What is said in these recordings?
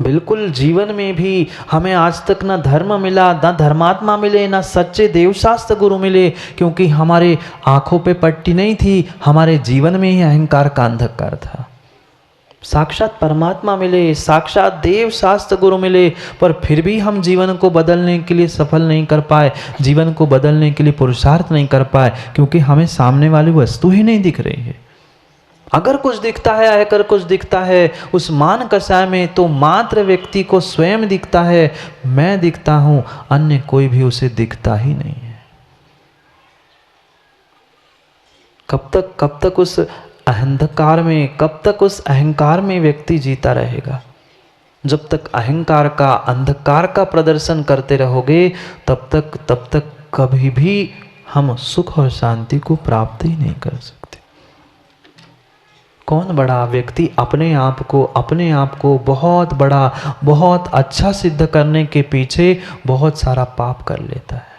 बिल्कुल जीवन में भी हमें आज तक ना धर्म मिला, ना धर्मात्मा मिले, ना सच्चे देवशास्त्र गुरु मिले, क्योंकि हमारे आंखों पे पट्टी नहीं थी, हमारे जीवन में ही अहंकार का अंधकार था। साक्षात परमात्मा मिले, साक्षात देव शास्त्र गुरु मिले, पर फिर भी हम जीवन को बदलने के लिए सफल नहीं कर पाए, जीवन को बदलने के लिए पुरुषार्थ नहीं कर पाए, क्योंकि हमें सामने वाली वस्तु ही नहीं दिख रही है। अगर कुछ दिखता है, अगर कुछ दिखता है उस मान कषाय में, तो मात्र व्यक्ति को स्वयं दिखता है, मैं दिखता हूं, अन्य कोई भी उसे दिखता ही नहीं है। कब तक उस अंधकार में, कब तक उस अहंकार में व्यक्ति जीता रहेगा? जब तक अहंकार का, अंधकार का प्रदर्शन करते रहोगे, तब तक कभी भी हम सुख और शांति को प्राप्त ही नहीं कर सकते। कौन बड़ा व्यक्ति अपने आप को बहुत बड़ा, बहुत अच्छा सिद्ध करने के पीछे बहुत सारा पाप कर लेता है।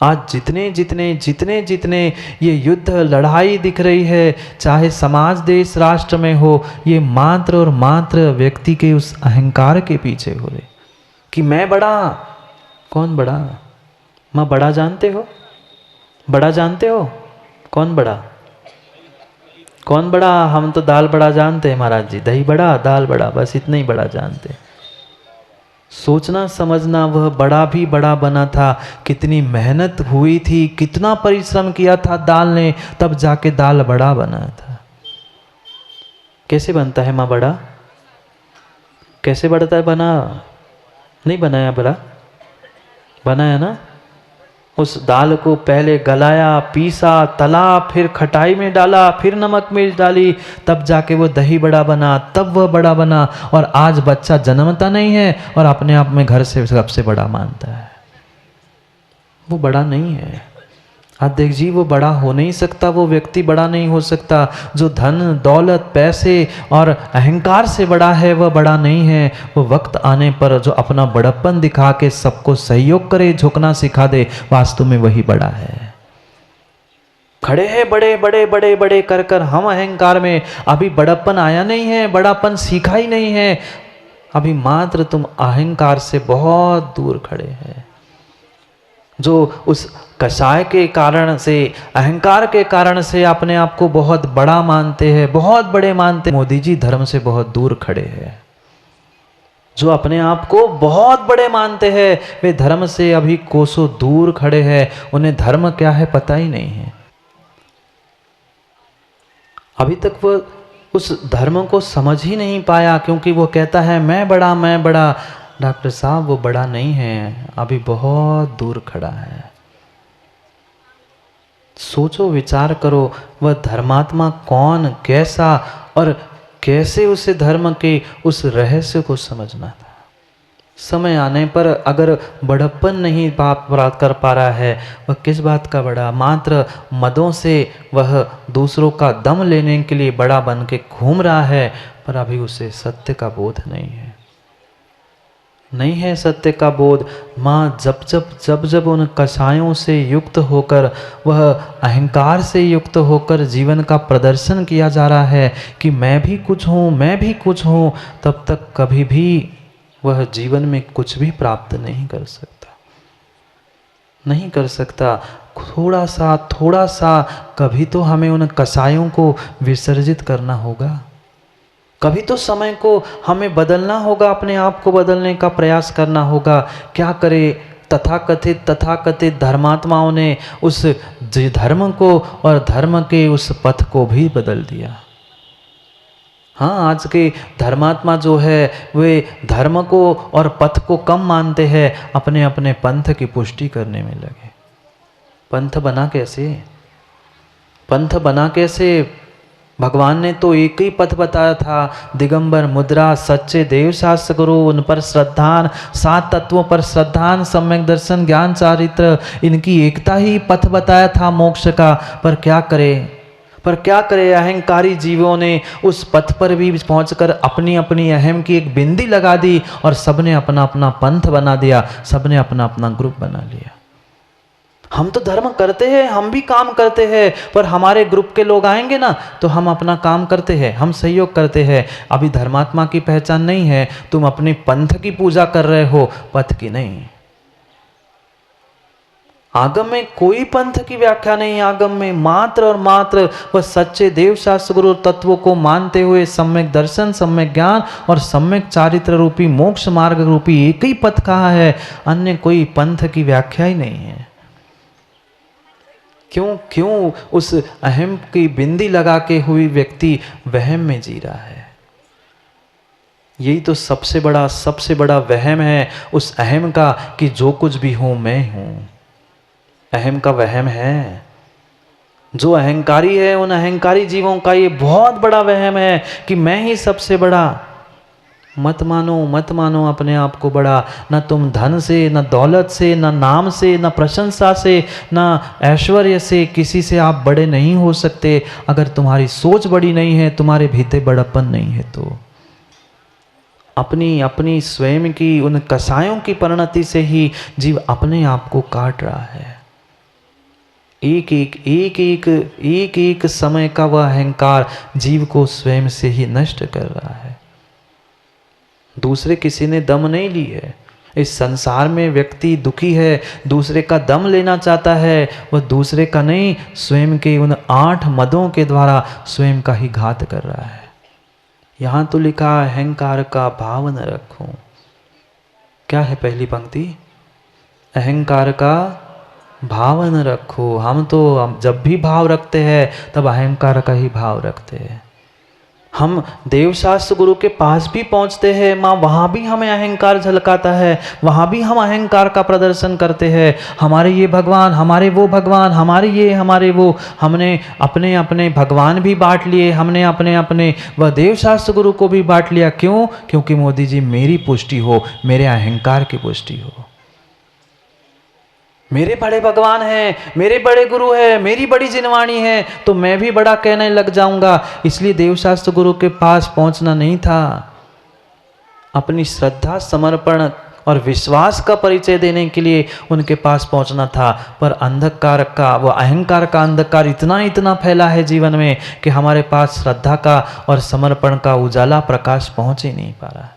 आज जितने ये युद्ध लड़ाई दिख रही है, चाहे समाज देश राष्ट्र में हो, ये मात्र और मात्र व्यक्ति के उस अहंकार के पीछे हो रहे कि मैं बड़ा। कौन बड़ा? माँ बड़ा जानते हो? बड़ा जानते हो? कौन बड़ा? कौन बड़ा? हम तो दाल बड़ा जानते हैं महाराज जी, दही बड़ा, दाल बड़ा, बस इतना ही बड़ा जानते हैं। सोचना समझना, वह बड़ा भी बड़ा बना था, कितनी मेहनत हुई थी, कितना परिश्रम किया था दाल ने, तब जाके दाल बड़ा बना था। कैसे बनता है माँ बड़ा? कैसे बढ़ता है? बना नहीं बनाया, बड़ा बनाया ना। उस दाल को पहले गलाया, पीसा, तला, फिर खटाई में डाला, फिर नमक मिर्च डाली, तब जाके वो दही बड़ा बना, तब वह बड़ा बना। और आज बच्चा जन्मता नहीं है और अपने आप में घर से सबसे बड़ा मानता है। वो बड़ा नहीं है। आज देख जी, वो बड़ा हो नहीं सकता, वो व्यक्ति बड़ा नहीं हो सकता। जो धन दौलत पैसे और अहंकार से बड़ा है, वह बड़ा नहीं है। वो वक्त आने पर जो अपना बड़प्पन दिखा के सबको सहयोग करे, झुकना सिखा दे, वास्तव में वही बड़ा है। खड़े हैं बड़े बड़े बड़े बड़े कर कर हम अहंकार में, अभी बड़प्पन आया नहीं है, बड़ापन सीखा ही नहीं है, अभी मात्र तुम अहंकार से बहुत दूर खड़े हैं। जो उस कषाय के कारण से, अहंकार के कारण से अपने आप को बहुत बड़ा मानते हैं, बहुत बड़े मानते, मोदी जी धर्म से बहुत दूर खड़े हैं। जो अपने आप को बहुत बड़े मानते हैं, वे धर्म से अभी कोसों दूर खड़े हैं। उन्हें धर्म क्या है पता ही नहीं है। अभी तक वो उस धर्म को समझ ही नहीं पाया, क्योंकि वो कहता है मैं बड़ा, मैं बड़ा। डॉक्टर साहब, वो बड़ा नहीं है, अभी बहुत दूर खड़ा है। सोचो, विचार करो, वह धर्मात्मा कौन, कैसा और कैसे उसे धर्म के उस रहस्य को समझना था। समय आने पर अगर बड़प्पन नहीं प्राप्त कर पा रहा है, वह किस बात का बड़ा? मात्र मदों से वह दूसरों का दम लेने के लिए बड़ा बन के घूम रहा है, पर अभी उसे सत्य का बोध नहीं है। नहीं है सत्य का बोध। माँ जब जब उन कषायों से युक्त होकर, वह अहंकार से युक्त होकर जीवन का प्रदर्शन किया जा रहा है कि मैं भी कुछ हूँ, मैं भी कुछ हूँ, तब तक कभी भी वह जीवन में कुछ भी प्राप्त नहीं कर सकता, नहीं कर सकता। थोड़ा सा कभी तो हमें उन कषायों को विसर्जित करना होगा। कभी तो समय को हमें बदलना होगा, अपने आप को बदलने का प्रयास करना होगा। क्या करे? तथाकथित धर्मात्माओं ने उस धर्म को और धर्म के उस पथ को भी बदल दिया। हाँ, आज के धर्मात्मा जो है, वे धर्म को और पथ को कम मानते हैं, अपने अपने पंथ की पुष्टि करने में लगे। पंथ बना कैसे? पंथ बना कैसे? भगवान ने तो एक ही पथ बताया था, दिगंबर मुद्रा, सच्चे देव शास्त्र गुरु, उन पर श्रद्धान, 7 तत्वों पर श्रद्धान, सम्यक दर्शन, ज्ञान चारित्र, इनकी एकता ही पथ बताया था मोक्ष का। पर क्या करे अहंकारी जीवों ने उस पथ पर भी पहुंचकर अपनी अपनी अहम की एक बिंदी लगा दी और सबने अपना अपना पंथ बना दिया, सबने अपना अपना ग्रुप बना लिया। हम तो धर्म करते हैं, हम भी काम करते हैं, पर हमारे ग्रुप के लोग आएंगे ना तो हम अपना काम करते हैं, हम सहयोग करते हैं। अभी धर्मात्मा की पहचान नहीं है, तुम अपने पंथ की पूजा कर रहे हो, पथ की नहीं। आगम में कोई पंथ की व्याख्या नहीं, आगम में मात्र और मात्र वह सच्चे देव शास्त्र गुरु तत्वों को मानते हुए सम्यक दर्शन, सम्यक ज्ञान और सम्यक चारित्र रूपी मोक्ष मार्ग रूपी एक ही पथ कहा है, अन्य कोई पंथ की व्याख्या ही नहीं है। क्यों उस अहम की बिंदी लगा के हुई व्यक्ति वहम में जी रहा है। यही तो सबसे बड़ा वहम है उस अहम का, कि जो कुछ भी हूं मैं हूं। अहम का वहम है। जो अहंकारी है उन अहंकारी जीवों का ये बहुत बड़ा वहम है कि मैं ही सबसे बड़ा। मत मानो अपने आप को बड़ा। न तुम धन से, न दौलत से, न नाम से, न प्रशंसा से, न ऐश्वर्य से किसी से आप बड़े नहीं हो सकते। अगर तुम्हारी सोच बड़ी नहीं है, तुम्हारे भीतर बड़प्पन नहीं है, तो अपनी स्वयं की उन कसायों की परिणति से ही जीव अपने आप को काट रहा है। एक एक समय का वह अहंकार जीव को स्वयं से ही नष्ट कर रहा है। दूसरे किसी ने दम नहीं ली है। इस संसार में व्यक्ति दुखी है, दूसरे का दम लेना चाहता है, वह दूसरे का नहीं, स्वयं के उन 8 मदों के द्वारा स्वयं का ही घात कर रहा है। यहां तो लिखा अहंकार का भाव न रखो। क्या है पहली पंक्ति? अहंकार का भाव न रखो। हम तो जब भी भाव रखते हैं तब अहंकार का ही भाव रखते हैं। हम देवशास्त्र गुरु के पास भी पहुंचते हैं, माँ वहाँ भी हमें अहंकार झलकाता है, वहाँ भी हम अहंकार का प्रदर्शन करते हैं। हमारे ये भगवान, हमारे वो भगवान, हमारे ये हमारे वो, हमने अपने अपने भगवान भी बांट लिए, हमने अपने अपने वह देवशास्त्र गुरु को भी बांट लिया। क्यों? क्योंकि मोदी जी मेरी पुष्टि हो, मेरे अहंकार की पुष्टि हो। मेरे बड़े भगवान हैं, मेरे बड़े गुरु हैं, मेरी बड़ी जिनवाणी है, तो मैं भी बड़ा कहने लग जाऊंगा। इसलिए देवशास्त्र गुरु के पास पहुंचना नहीं था, अपनी श्रद्धा, समर्पण और विश्वास का परिचय देने के लिए उनके पास पहुंचना था। पर अंधकार का, वो अहंकार का अंधकार इतना फैला है जीवन में कि हमारे पास श्रद्धा का और समर्पण का उजाला प्रकाश पहुंच ही नहीं पा रहा।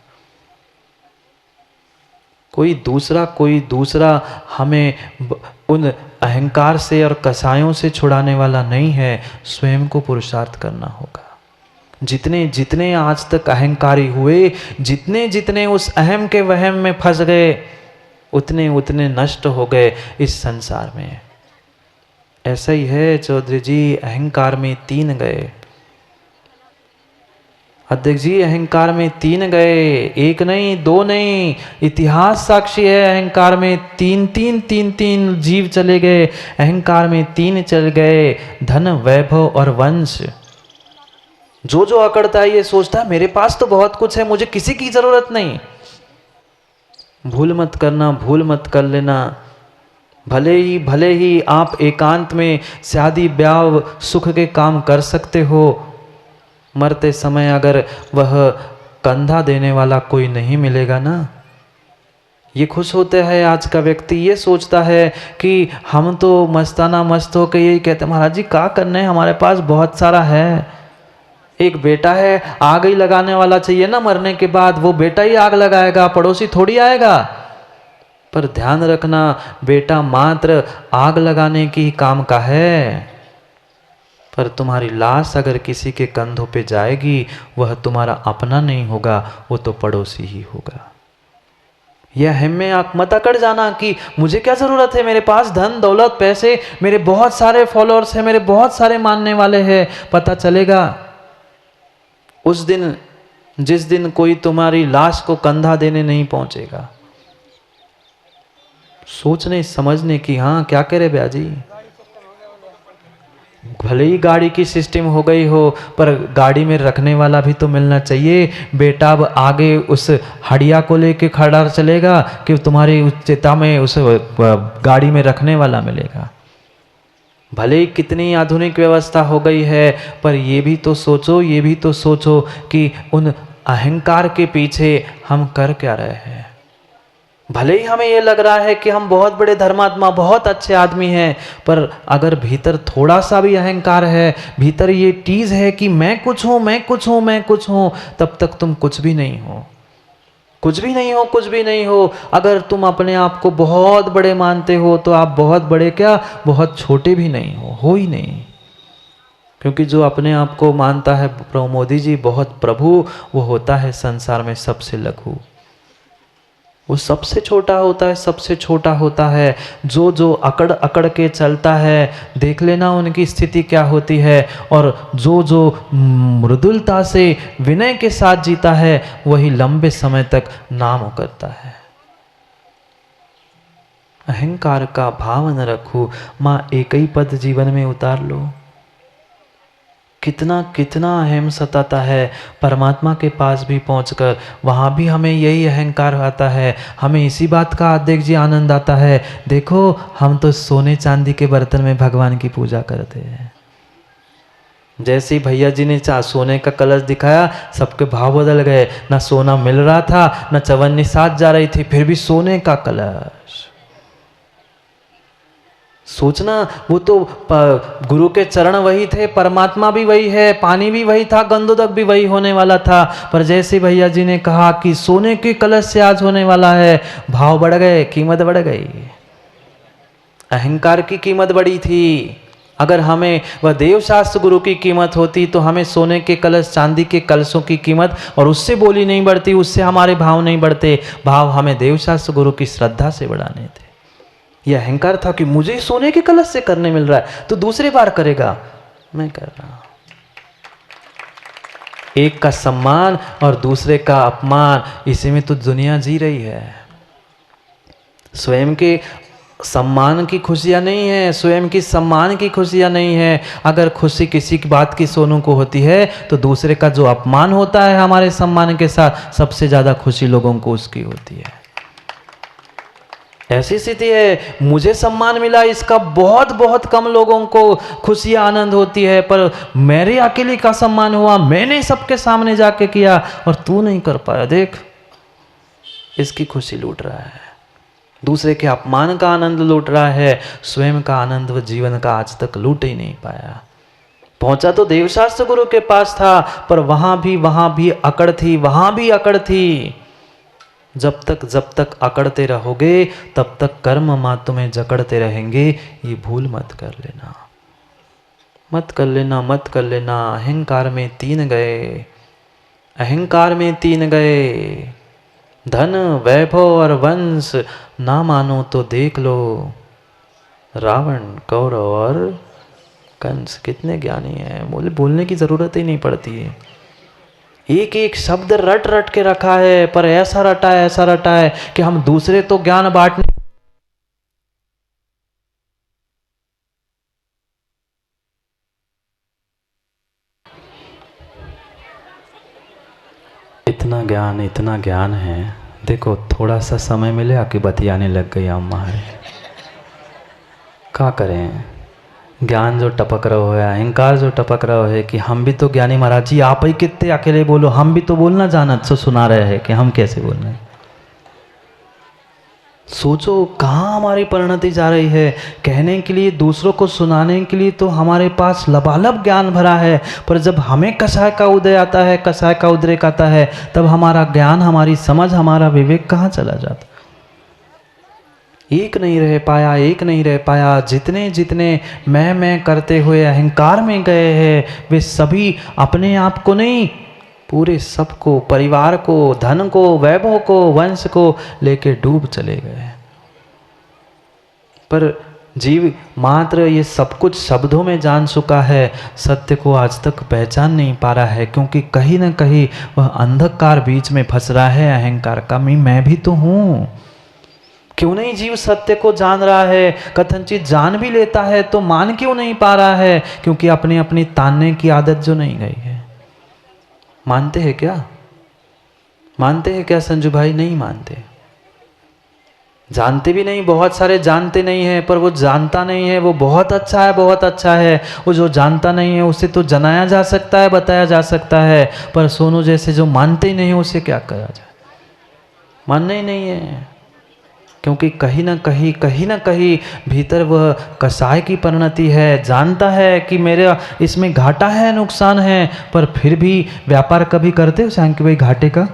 कोई दूसरा हमें उन अहंकार से और कसायों से छुड़ाने वाला नहीं है। स्वयं को पुरुषार्थ करना होगा। जितने जितने आज तक अहंकारी हुए, जितने जितने उस अहम के वहम में फंस गए, उतने उतने नष्ट हो गए इस संसार में। ऐसा ही है चौधरी जी, अहंकार में 3 गए। अध्यक्ष जी, अहंकार में 3 गए, 1 नहीं 2 नहीं, इतिहास साक्षी है। अहंकार में तीन जीव चले गए, अहंकार में 3 चल गए, धन, वैभव और वंश। जो अकड़ता है ये सोचता है मेरे पास तो बहुत कुछ है, मुझे किसी की जरूरत नहीं। भूल मत करना, भूल मत कर लेना। भले ही आप एकांत में शादी ब्याह सुख के काम कर सकते हो, मरते समय अगर वह कंधा देने वाला कोई नहीं मिलेगा ना, ये खुश होते हैं। आज का व्यक्ति ये सोचता है कि हम तो मस्ताना मस्त होकर यही कहते महाराज जी क्या करने, हमारे पास बहुत सारा है। एक बेटा है, आग ही लगाने वाला चाहिए ना, मरने के बाद वो बेटा ही आग लगाएगा, पड़ोसी थोड़ी आएगा। पर ध्यान रखना, बेटा मात्र आग लगाने की काम का है, पर तुम्हारी लाश अगर किसी के कंधों पे जाएगी, वह तुम्हारा अपना नहीं होगा, वो तो पड़ोसी ही होगा। यह हम में आप मत अकड़ जाना कि मुझे क्या जरूरत है, मेरे पास धन दौलत पैसे, मेरे बहुत सारे फॉलोअर्स हैं, मेरे बहुत सारे मानने वाले हैं। पता चलेगा उस दिन, जिस दिन कोई तुम्हारी लाश को कंधा देने नहीं पहुंचेगा। सोचने समझने की, हाँ क्या कह रहे भैया जी, भले ही गाड़ी की सिस्टम हो गई हो, पर गाड़ी में रखने वाला भी तो मिलना चाहिए। बेटा अब आगे उस हड़िया को लेके खड़ा चलेगा कि तुम्हारी उच्चता में उस गाड़ी में रखने वाला मिलेगा। भले ही कितनी आधुनिक व्यवस्था हो गई है, पर ये भी तो सोचो कि उन अहंकार के पीछे हम कर क्या रहे हैं। भले ही हमें ये लग रहा है कि हम बहुत बड़े धर्मात्मा, बहुत अच्छे आदमी हैं, पर अगर भीतर थोड़ा सा भी अहंकार है, भीतर ये टीज है कि मैं कुछ हूं, मैं कुछ हूं, मैं कुछ हूं, तब तक तुम कुछ भी नहीं हो, कुछ भी नहीं हो, कुछ भी नहीं हो। अगर तुम अपने आप को बहुत बड़े मानते हो तो आप बहुत बड़े क्या, बहुत छोटे भी नहीं हो ही नहीं। क्योंकि जो अपने आप को मानता है मोदी जी बहुत प्रभु, वो होता है संसार में सबसे लघु, वो सबसे छोटा होता है, सबसे छोटा होता है। जो जो अकड़ अकड़ के चलता है, देख लेना उनकी स्थिति क्या होती है। और जो जो मृदुलता से विनय के साथ जीता है, वही लंबे समय तक नाम करता है। अहंकार का भाव न रखो, माँ एक ही पद जीवन में उतार लो। कितना कितना अहम सताता है, परमात्मा के पास भी पहुंचकर वहाँ भी हमें यही अहंकार आता है। हमें इसी बात का देख जी आनंद आता है, देखो हम तो सोने चांदी के बर्तन में भगवान की पूजा करते हैं। जैसे ही भैया जी ने सोने का कलश दिखाया, सबके भाव बदल गए। ना सोना मिल रहा था, ना चवन्नी साथ जा रही थी, फिर भी सोने का कलश। सोचना, वो तो गुरु के चरण वही थे, परमात्मा भी वही है, पानी भी वही था, गंधोदक भी वही होने वाला था। पर जैसे भैया जी ने कहा कि सोने के कलश से आज होने वाला है, भाव बढ़ गए, कीमत बढ़ गई। अहंकार की कीमत बढ़ी थी। अगर हमें वह देवशास्त्र गुरु की कीमत होती तो हमें सोने के कलश, चांदी के कलशों की कीमत और उससे बोली नहीं बढ़ती, उससे हमारे भाव नहीं बढ़ते। भाव हमें देवशास्त्र गुरु की श्रद्धा से बढ़ाने थे। यह अहंकार था कि मुझे सोने के कलश से करने मिल रहा है तो दूसरी बार करेगा, मैं कर रहा हूं। एक का सम्मान और दूसरे का अपमान, इसी में तो दुनिया जी रही है। स्वयं के सम्मान की खुशियां नहीं है, स्वयं की सम्मान की खुशियां नहीं है। अगर खुशी किसी की बात की सोनू को होती है तो दूसरे का जो अपमान होता है हमारे सम्मान के साथ, सबसे ज्यादा खुशी लोगों को उसकी होती है। ऐसी स्थिति है, मुझे सम्मान मिला, इसका बहुत बहुत कम लोगों को खुशी आनंद होती है, पर मेरे अकेले का सम्मान हुआ, मैंने सबके सामने जाके किया और तू नहीं कर पाया, देख इसकी खुशी लूट रहा है। दूसरे के अपमान का आनंद लूट रहा है, स्वयं का आनंद व जीवन का आज तक लूट ही नहीं पाया। पहुंचा तो देवशास्त्र गुरु के पास था, पर वहां भी अकड़ थी, वहां भी अकड़ थी। जब तक अकड़ते रहोगे तब तक कर्म माँ तुम्हें जकड़ते रहेंगे, ये भूल मत कर लेना, मत कर लेना, मत कर लेना। अहंकार में तीन गए, अहंकार में तीन गए, धन वैभव और वंश। ना मानो तो देख लो रावण, कौरव और कंस, कितने ज्ञानी हैं, बोलने की जरूरत ही नहीं पड़ती है। एक एक शब्द रट रट के रखा है, पर ऐसा रटा है, ऐसा रटा है कि हम दूसरे तो ज्ञान बांटने, इतना ज्ञान है। देखो थोड़ा सा समय मिले आके बतियाने लग गई अम्मा है, क्या करें। ज्ञान जो टपक रहा है, अहंकार जो टपक रहा है कि हम भी तो ज्ञानी महाराज जी, आप ही कितने अकेले बोलो, हम भी तो बोलना जाना, तो सुना रहे हैं कि हम कैसे बोल रहे हैं। सोचो कहाँ हमारी परिणति जा रही है। कहने के लिए, दूसरों को सुनाने के लिए तो हमारे पास लबालब ज्ञान भरा है, पर जब हमें कषाय का उदय आता है, कषाय का उद्रेक आता है, तब हमारा ज्ञान, हमारी समझ, हमारा विवेक कहाँ चला जाता। एक नहीं रह पाया, एक नहीं रह पाया। जितने जितने मैं करते हुए अहंकार में गए हैं, वे सभी अपने आप को नहीं, पूरे सबको, परिवार को, धन को, वैभव को, वंश को लेके डूब चले गए। पर जीव मात्र ये सब कुछ शब्दों में जान चुका है, सत्य को आज तक पहचान नहीं पा रहा है, क्योंकि कहीं ना कहीं वह अंधकार बीच में फंस रहा है अहंकार का। मैं भी तो हूँ। क्यों नहीं जीव सत्य को जान रहा है, कथनचित जान भी लेता है तो मान क्यों नहीं पा रहा है? क्योंकि अपनी अपनी तानने की आदत जो नहीं गई है। मानते हैं क्या? मानते हैं क्या संजू भाई? नहीं मानते। जानते भी नहीं, बहुत सारे जानते नहीं हैं, पर वो जानता नहीं है वो बहुत अच्छा है, बहुत अच्छा है। वो जो जानता नहीं है उसे तो जनाया जा सकता है, बताया जा सकता है, पर सोनू जैसे जो मानते ही नहीं उसे क्या करा जाए? मानना ही नहीं है। क्योंकि कहीं ना कहीं भीतर वह कसाय की परिणति है, जानता है कि मेरा इसमें घाटा है, नुकसान है, पर फिर भी व्यापार कभी करते हो सांख्य भाई? घाटे का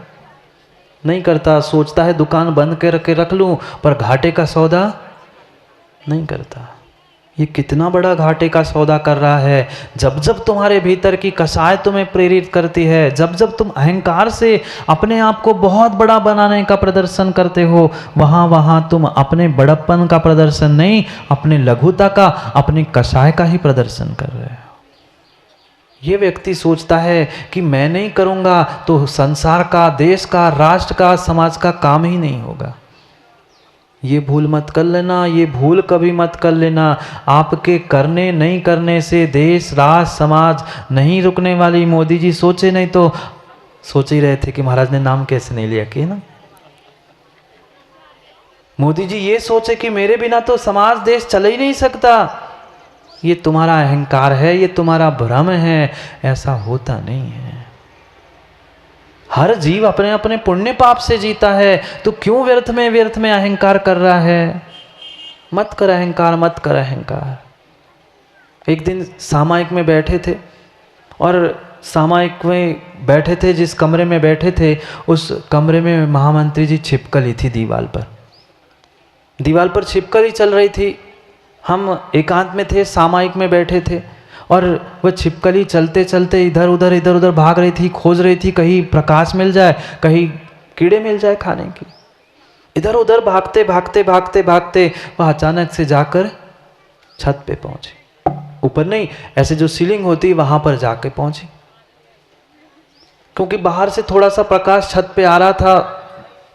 नहीं करता, सोचता है दुकान बंद करके रख लूं, पर घाटे का सौदा नहीं करता। ये कितना बड़ा घाटे का सौदा कर रहा है। जब जब तुम्हारे भीतर की कसाय तुम्हें प्रेरित करती है, जब जब तुम अहंकार से अपने आप को बहुत बड़ा बनाने का प्रदर्शन करते हो, वहाँ वहाँ तुम अपने बड़प्पन का प्रदर्शन नहीं, अपने लघुता का, अपनी कसाय का ही प्रदर्शन कर रहे हो। ये व्यक्ति सोचता है कि मैं नहीं करूँगा तो संसार का, देश का, राष्ट्र का, समाज का काम ही नहीं होगा। ये भूल मत कर लेना, ये भूल कभी मत कर लेना। आपके करने नहीं करने से देश, राष्ट्र, समाज नहीं रुकने वाली। मोदी जी सोचे नहीं तो सोच ही रहे थे कि महाराज ने नाम कैसे नहीं लिया कि ना। मोदी जी ये सोचे कि मेरे बिना तो समाज, देश चल ही नहीं सकता। ये तुम्हारा अहंकार है, ये तुम्हारा भ्रम है, ऐसा होता नहीं है। हर जीव अपने अपने पुण्य पाप से जीता है, तो क्यों व्यर्थ में अहंकार कर रहा है? मत कर अहंकार, मत कर अहंकार। एक दिन सामायिक में बैठे थे, और सामायिक में बैठे थे, जिस कमरे में बैठे थे उस कमरे में महामंत्री जी छिपकली थी दीवार पर। दीवार पर छिपकली चल रही थी। हम एकांत में थे, सामायिक में बैठे थे, और वह छिपकली चलते चलते इधर उधर भाग रही थी, खोज रही थी कहीं प्रकाश मिल जाए, कहीं कीड़े मिल जाए खाने की। इधर उधर भागते वह अचानक से जाकर छत पे पहुंची। ऊपर नहीं, ऐसे जो सीलिंग होती वहां पर जाके पहुंची। क्योंकि बाहर से थोड़ा सा प्रकाश छत पे आ रहा था,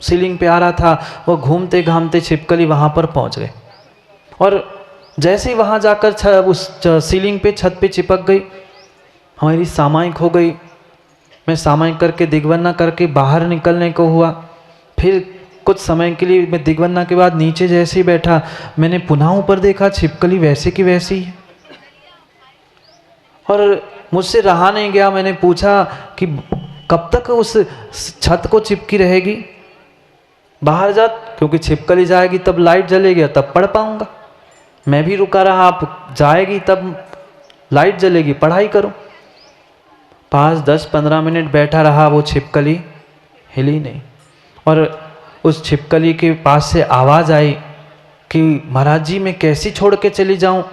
सीलिंग पे आ रहा था, वो घूमते घामते छिपकली वहां पर पहुंच गए। और जैसे ही वहाँ जाकर उस सीलिंग पे, छत पे चिपक गई, हमारी सामायिक हो गई। मैं सामायिक करके दिग्वन्ना करके बाहर निकलने को हुआ। फिर कुछ समय के लिए मैं दिग्वन्ना के बाद नीचे जैसे ही बैठा, मैंने पुनः ऊपर देखा, छिपकली वैसे की वैसी है। और मुझसे रहा नहीं गया, मैंने पूछा कि कब तक उस छत को चिपकी रहेगी? बाहर जा, क्योंकि छिपकली जाएगी तब लाइट जलेगी, तब पढ़ पाऊंगा। मैं भी रुका रहा, आप जाएगी तब लाइट जलेगी, पढ़ाई करो। 5, 10, 15 मिनट बैठा रहा, वो छिपकली हिली नहीं। और उस छिपकली के पास से आवाज़ आई कि महाराज जी मैं कैसी छोड़ के चली जाऊं?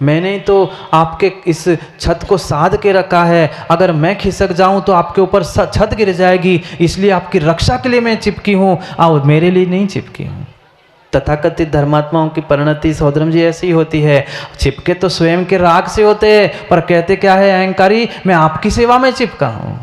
मैंने तो आपके इस छत को साध के रखा है, अगर मैं खिसक जाऊं तो आपके ऊपर छत गिर जाएगी, इसलिए आपकी रक्षा के लिए मैं चिपकी हूँ, और मेरे लिए नहीं चिपकी हूँ। तथाकथित धर्मात्माओं की परिणति सहोदरम जी ऐसी होती है। चिपके तो स्वयं के राग से होते हैं, पर कहते क्या है अहंकारी, मैं आपकी सेवा में चिपका हूँ।